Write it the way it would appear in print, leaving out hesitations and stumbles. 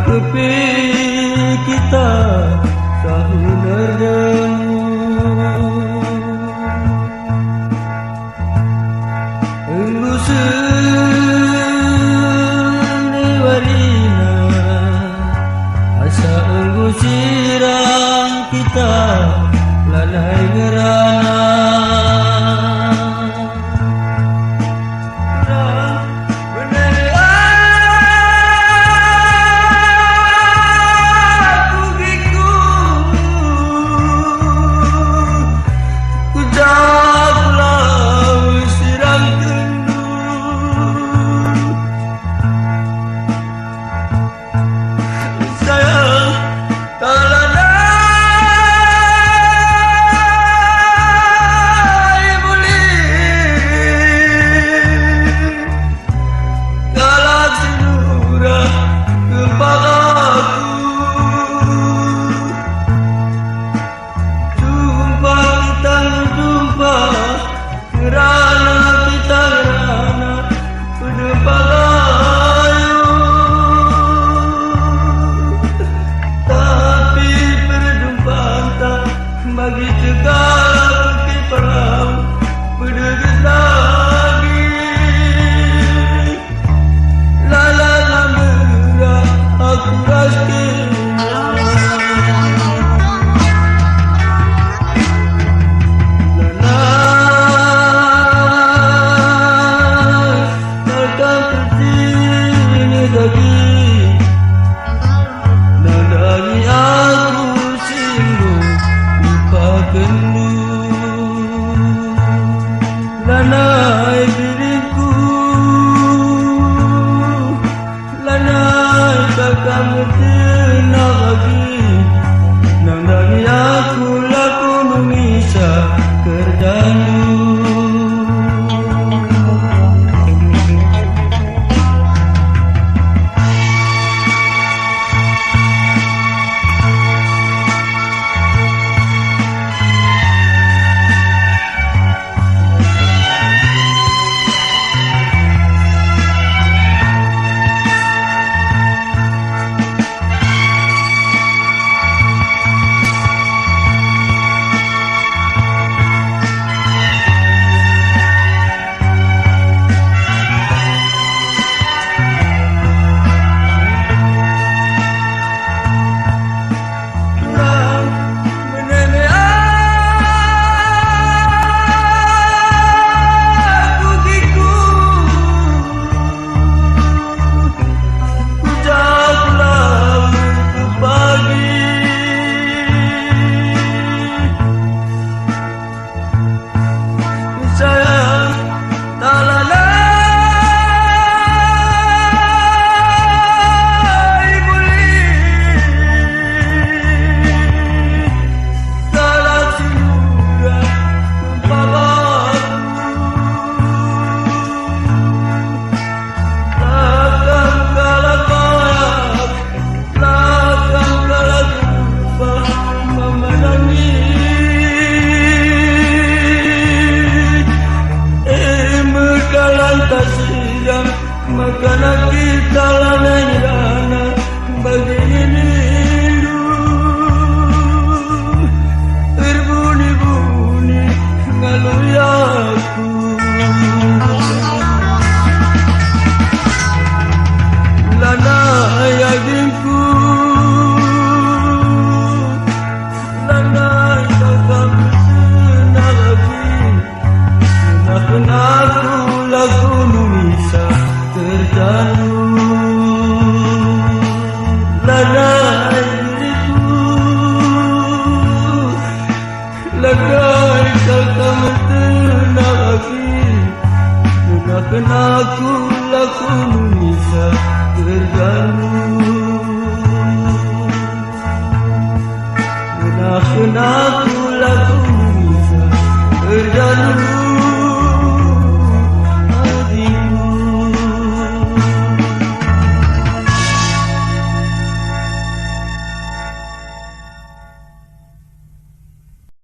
kepi kita sahuna demu enggusun warina asa enggusirang kita lalai ngerana bagi segala bukti perang berdegas lagi lala lambera aku rasanya lala takkan tertini lagi nandani aku singgung kendu lanai diriku lanai takkan tenang lagi nang dari aku laku bisa kerjanu makana kita lalai rana bagi rindu terbunyi-bunyi ngalui aku lanai agingku lanai takkan senang lagi menakan aku lagu bisa terjanu lanai diriku lanai takkan tenang lagi menakan aku laku bisa terjanu.